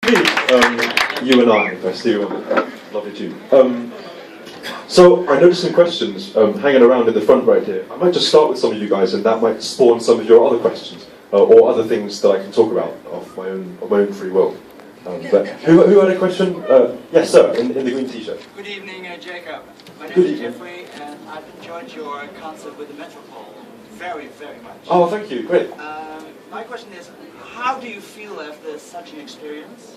Me, you and I, if I see you on the lovely tune. So I noticed some questions hanging around in the front right here. I might just start with some of you guys, and that might spawn some of your other questions or other things that I can talk about of my own free will. But who had a question? Yes, sir, in the green T-shirt. Good evening, Jacob. My name is Jeffrey, and I've enjoyed your concert with the Metropol very, very much. Oh, thank you. Great. My question is, how do you feel after such an experience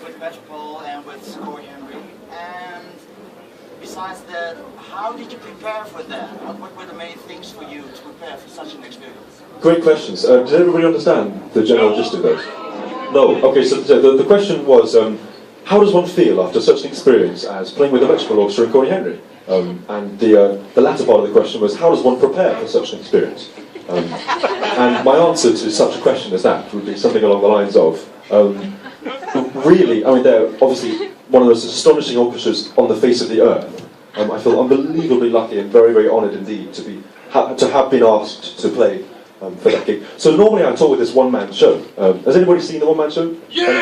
with Metropol and with Cory Henry? And besides that, how did you prepare for that? What were the main things for you to prepare for such an experience? Great questions. Did everybody understand the general gist of those? No. Okay, so the question was, how does one feel after such an experience as playing with the Metropol Orchestra and Cory Henry? And the latter part of the question was, how does one prepare for such an experience? And my answer to such a question as that would be something along the lines of, really, I mean, they're obviously one of the most astonishing orchestras on the face of the earth. I feel unbelievably lucky and very, very honoured indeed to have been asked to play for that gig. So normally I tour with this one-man show. Has anybody seen the one-man show? Yeah!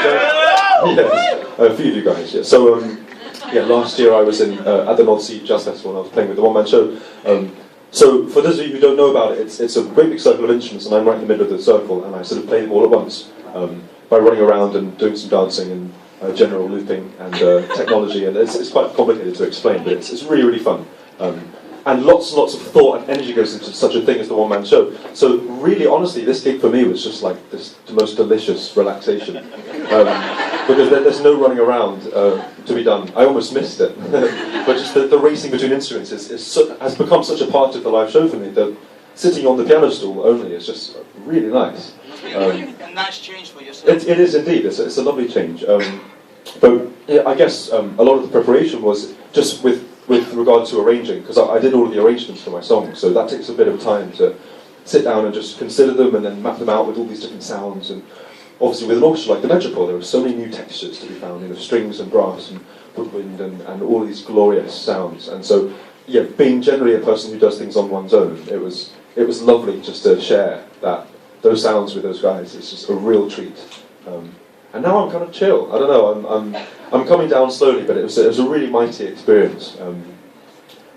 Yes, a few of you guys. Yeah. So last year I was at the North Sea Jazz Festival and I was playing with the one-man show. So for those of you who don't know about it, it's a great big circle of instruments, and I'm right in the middle of the circle, and I sort of play them all at once by running around and doing some dancing and general looping and technology, and it's quite complicated to explain, but it's really, really fun. And lots and lots of thought and energy goes into such a thing as the one-man show. So really, honestly, this gig for me was just like the most delicious relaxation. Because there's no running around to be done. I almost missed it. But just the racing between instruments has become such a part of the live show for me that sitting on the piano stool only is just really nice. A nice change for yourself. It is indeed. It's a lovely change. But yeah, I guess a lot of the preparation was just with regard to arranging, because I did all of the arrangements for my songs, so that takes a bit of time to sit down and just consider them and then map them out with all these different sounds. And obviously with an orchestra like the Metropol, there are so many new textures to be found, strings and brass and woodwind and all of these glorious sounds. And so, yeah, being generally a person who does things on one's own, it was lovely just to share those sounds with those guys. It's just a real treat. And now I'm kind of chill. I don't know. I'm coming down slowly, but it was a really mighty experience.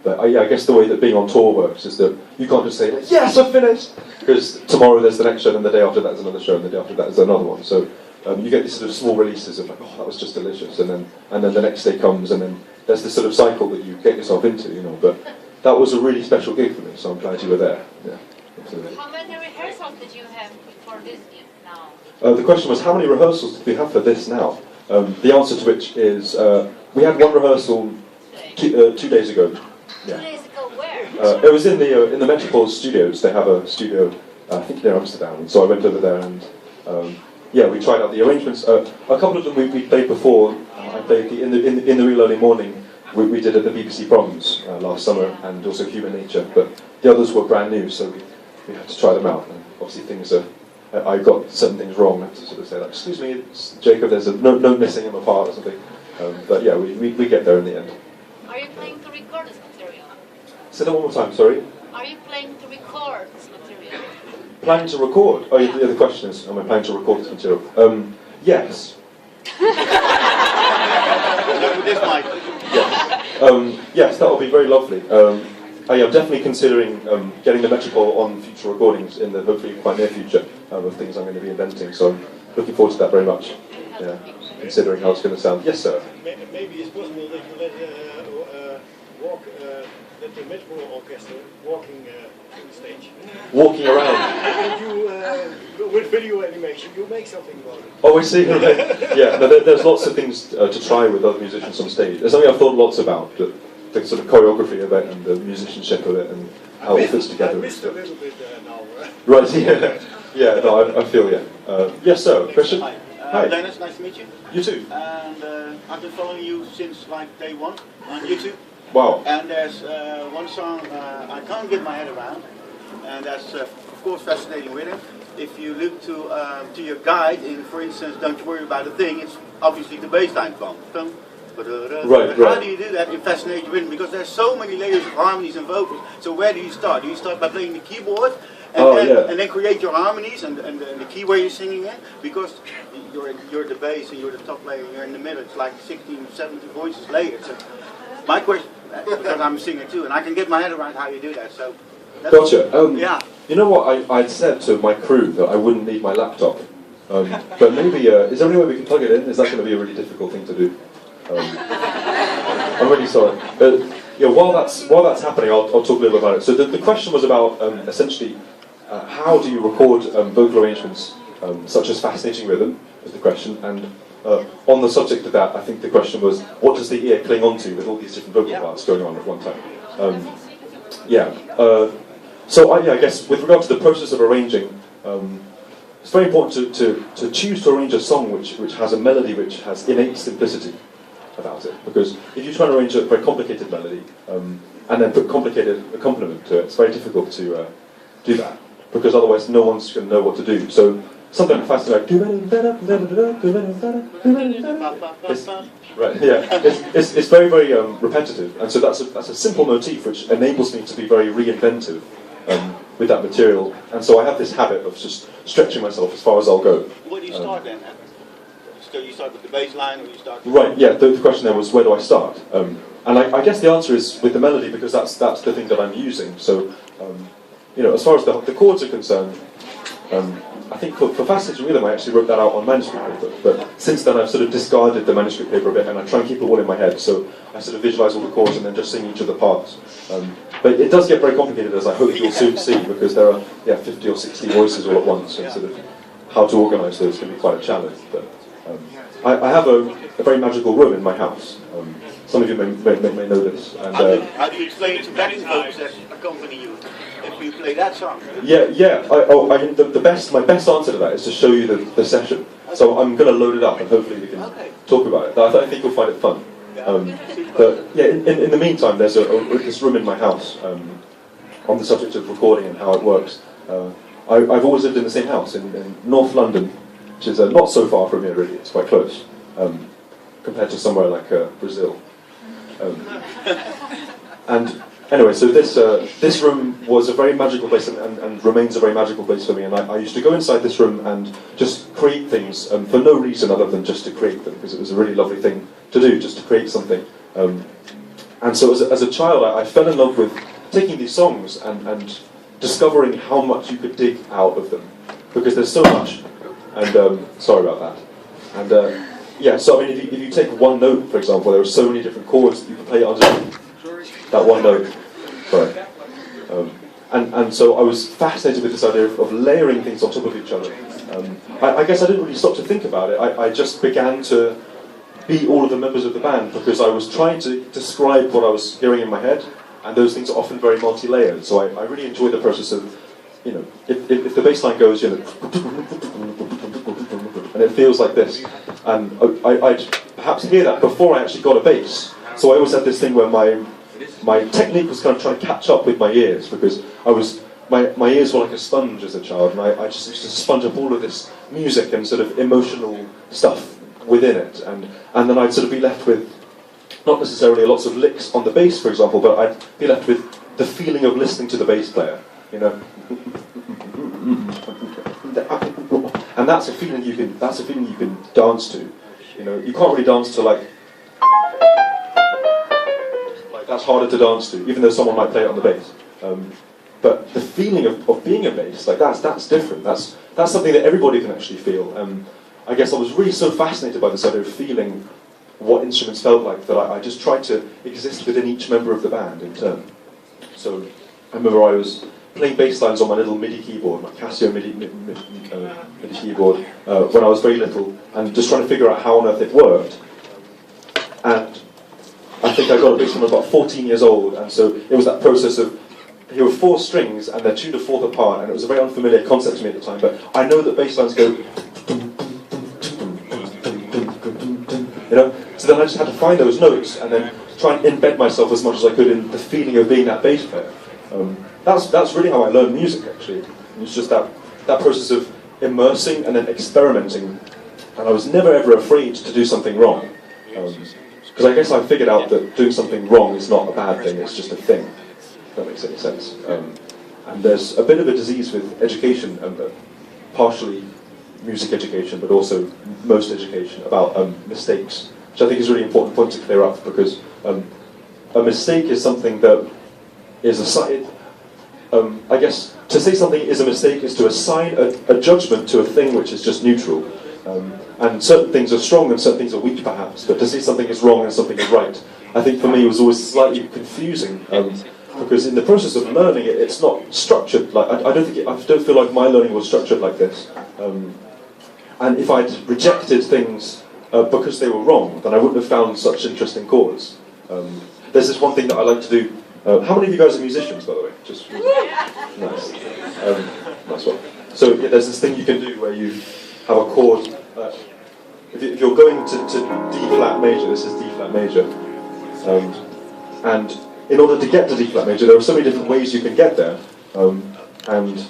But I guess the way that being on tour works is that you can't just say, like, yes, I've finished! Because tomorrow there's the next show, and the day after that is another show, and the day after that is another one. So you get these sort of small releases of like, oh, that was just delicious, and then the next day comes, and then there's this sort of cycle that you get yourself into, But that was a really special gig for me, so I'm glad you were there. Yeah, absolutely. How many rehearsals did you have for this gig now? The question was, how many rehearsals did we have for this now? The answer to which is, we had one rehearsal 2 days ago. Yeah. 2 days ago, where? It was in the Metropol studios. They have a studio, I think near Amsterdam, and so I went over there and we tried out the arrangements. A couple of them we played before. I played in the real early morning. We did at the BBC Proms last summer, and also Human Nature. But the others were brand new, so we had to try them out. And obviously things are. I got certain things wrong. I have to sort of say, like, excuse me, Jacob, there's a note missing in my part or something. But yeah, we get there in the end. Are you playing to record this material? Say that one more time, sorry. Are you playing to record this material? Planning to record? Oh, yeah, the question is, am I planning to record this material? Yes. This mic. Yes. Yes, that will be very lovely. I am definitely considering getting the Metropol on future recordings in the hopefully quite near future of things I'm going to be inventing. So I'm looking forward to that very much. Yeah, considering how it's going to sound. Yes, sir. Maybe it's possible that you let the Metropol Orchestra walking on the stage. Walking around. And you, with video animation, you make something about it. Oh, I see. Yeah, no, there's lots of things to try with other musicians on stage. It's something I've thought lots about. The sort of choreography of it and the musicianship of it and how it fits together. I missed a little bit now. Right, yeah. Yeah, no, I feel, yeah. Yes, sir, question? Hi. Hi. Dennis, nice to meet you. You too. And I've been following you since like day one on YouTube. Wow. And there's one song I can't get my head around, and that's of course Fascinating Rhythm. If you look to your guide in, for instance, Don't You Worry About a Thing, it's obviously the bass line from. Right. How do you do that in Fascinating Rhythm? Because there's so many layers of harmonies and vocals. So where do you start? Do you start by playing the keyboard and then create your harmonies and the key where you're singing in? Because you're the bass and you're the top player and you're in the middle. It's like 16, 17 voices later. So my question, because I'm a singer too, and I can get my head around how you do that. So that's, Gotcha. yeah. You know what? I'd said to my crew that I wouldn't need my laptop. But maybe, is there any way we can plug it in? Is that going to be a really difficult thing to do? I'm really sorry. Yeah, while that's happening, I'll talk a little bit about it. So the question was about, essentially, how do you record vocal arrangements such as fascinating rhythm, was the question, and on the subject of that, I think the question was, what does the ear cling onto with all these different vocal parts going on at one time? So I guess with regard to the process of arranging, it's very important to choose to arrange a song which has a melody which has innate simplicity about it. Because if you try to arrange a very complicated melody and then put complicated accompaniment to it, it's very difficult to do that. Because otherwise no one's going to know what to do. So something like fast like it's very, very repetitive. And so that's a simple motif which enables me to be very reinventive with that material, and so I have this habit of just stretching myself as far as I'll go. Where do you start then? So you start with the bass line, or you start? Right. Yeah. The question there was, where do I start? And I guess the answer is with the melody, because that's the thing that I'm using. So as far as the chords are concerned, I think for Fascinating Rhythm I actually wrote that out on manuscript paper. But since then I've sort of discarded the manuscript paper a bit, and I try and keep it all in my head. So I sort of visualise all the chords and then just sing each of the parts. But it does get very complicated, as I hope you'll soon see, because there are 50 or 60 voices all at once, and sort of how to organise those can be quite a challenge. But I have a very magical room in my house. Some of you may know this. And, how do you explain to backing folks that accompany you if you play that song? My best answer to that is to show you the session. So I'm going to load it up, and hopefully we can talk about it. I think you'll find it fun. But yeah, in the meantime, there's this room in my house on the subject of recording and how it works. I've always lived in the same house in North London, which is not so far from here really. It's quite close compared to somewhere like Brazil. And anyway, so this room was a very magical place and remains a very magical place for me. And I used to go inside this room and just create things for no reason other than just to create them, because it was a really lovely thing to do, just to create something. And so as a child, I fell in love with taking these songs and discovering how much you could dig out of them, because there's so much. And sorry about that. And so I mean, if you take one note, for example, there are so many different chords that you can play underneath that one note. Sorry. And so I was fascinated with this idea of layering things on top of each other. I guess I didn't really stop to think about it. I just began to be all of the members of the band, because I was trying to describe what I was hearing in my head, and those things are often very multi-layered. So I really enjoy the process of, if the bass line goes, and it feels like this, and I'd perhaps hear that before I actually got a bass. So I always had this thing where my technique was kind of trying to catch up with my ears, because my ears were like a sponge as a child, and I just used to sponge up all of this music and sort of emotional stuff within it, and then I'd sort of be left with not necessarily lots of licks on the bass, for example, but I'd be left with the feeling of listening to the bass player, and that's a feeling you can dance to. You can't really dance to like that's harder to dance to, even though someone might play it on the bass. But the feeling of being a bass, like that's different. That's something that everybody can actually feel. I guess I was really so fascinated by this idea of feeling what instruments felt like that I just tried to exist within each member of the band in turn. So I remember I was playing bass lines on my little MIDI keyboard, my Casio MIDI keyboard, when I was very little, and just trying to figure out how on earth it worked. And I think I got a bass when I was about 14 years old, and so it was that process of, here were 4 strings, and they're tuned a fourth apart, and it was a very unfamiliar concept to me at the time, but I know that bass lines go, so then I just had to find those notes, and then try and embed myself as much as I could in the feeling of being that bass player. That's really how I learned music, actually. It was just that process of immersing and then experimenting, and I was never ever afraid to do something wrong. Because I guess I figured out that doing something wrong is not a bad thing, it's just a thing, if that makes any sense. And there's a bit of a disease with education, partially music education, but also most education, about mistakes, which I think is a really important point to clear up, because a mistake is something that is assigned. I guess to say something is a mistake is to assign a judgment to a thing which is just neutral. And certain things are strong and certain things are weak, perhaps. But to say something is wrong and something is right, I think for me was always slightly confusing. Because in the process of learning it, it's not structured like I don't feel like my learning was structured like this. And if I'd rejected things because they were wrong, then I wouldn't have found such interesting chords. There's this one thing that I like to do. How many of you guys are musicians, by the way? Just nice, nice one. So yeah, there's this thing you can do where you have a chord. If you're going to D flat major, this is D flat major, and in order to get to D flat major, there are so many different ways you can get there. And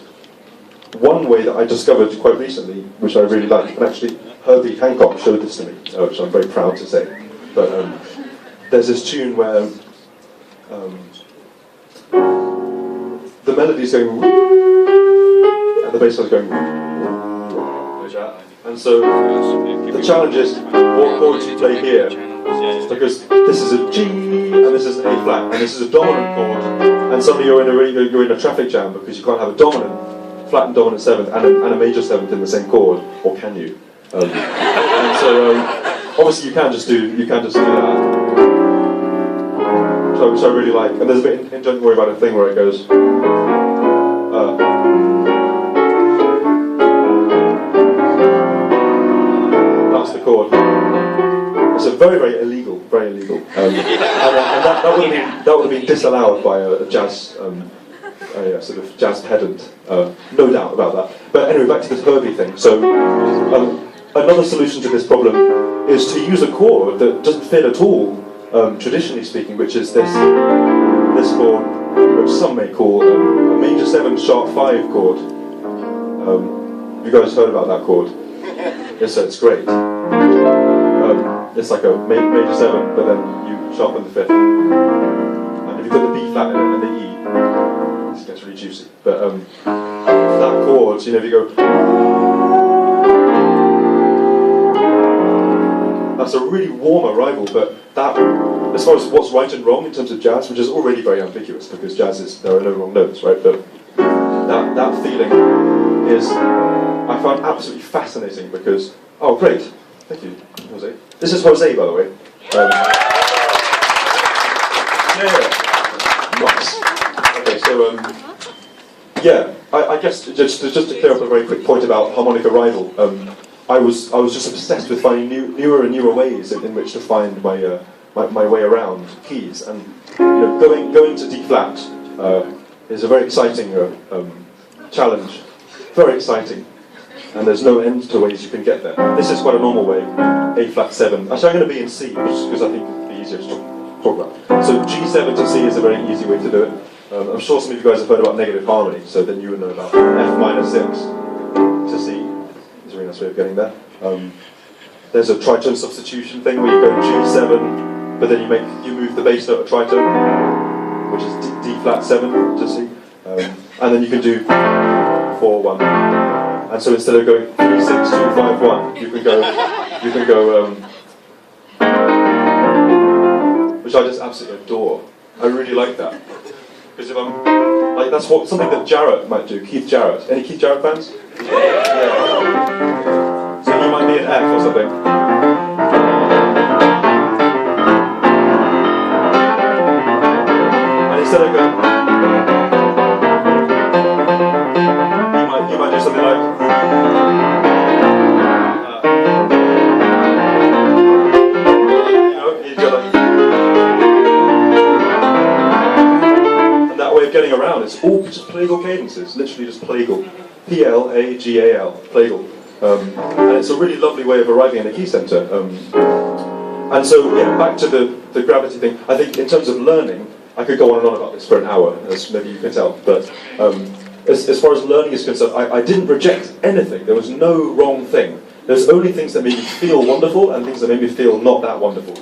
one way that I discovered quite recently, which I really like, and actually Herbie Hancock showed this to me, which I'm very proud to say. But there's this tune where the melody's going and the bass line's going like that. And so the challenge is what chord do you play here? Because this is a G and this is an A flat and this is a dominant chord, and suddenly you're in a traffic jam because you can't have a dominant flat and dominant seventh and a major seventh in the same chord, or can you? And so obviously you can just do that. Which I really like, and there's a bit in Don't Worry About a Thing where it goes. That's the chord. It's a very illegal, very illegal, and that would have been disallowed by a jazz, sort of jazz pedant, no doubt about that. But anyway, back to this Herbie thing. So another solution to this problem is to use a chord that doesn't fit at all. Traditionally speaking, which is this chord, which some may call a major 7 sharp 5 chord. You guys heard about that chord? Yes, it's great. It's like a major 7, but then you sharpen the 5th, and if you put the B flat in it and the E, this gets really juicy. But that chord, if you go. That's a really warm arrival, but that, as far as what's right and wrong in terms of jazz, which is already very ambiguous because jazz is, there are no wrong notes, right? But that feeling is, I found absolutely fascinating because, oh great, thank you, Jose. This is Jose, by the way. Nice. Okay, so yeah, I guess just to clear up a very quick point about harmonic arrival. I was just obsessed with finding newer and newer ways in which to find my way around keys, and going to D flat is a very exciting challenge, very exciting, and there's no end to ways you can get there. This is quite a normal way, A flat 7. Actually, I'm going to be in C, just because I think it'd be easier to talk about. So G7 to C is a very easy way to do it. I'm sure some of you guys have heard about negative harmony, so then you would know about F minor 6 to C. Is a really nice way of getting there. There's a tritone substitution thing where you go G7, but then you move the bass note a tritone, which is D flat 7 to C, and then you can do 4-1. And so instead of going 3-6-2-5-1, you can go, which I just absolutely adore. I really like that, because if I'm like, that's something that Jarrett might do. Keith Jarrett. Any Keith Jarrett fans? Yeah. So he might be an F or something. And instead of going, you might do something like. Getting around, it's all just plagal cadences, literally just plagal, P-L-A-G-A-L, plagal, and it's a really lovely way of arriving in a key center. And so, yeah, back to the gravity thing. I think in terms of learning, I could go on and on about this for an hour, as maybe you can tell. But as far as learning is concerned, I didn't reject anything. There was no wrong thing. There's only things that made me feel wonderful and things that made me feel not that wonderful.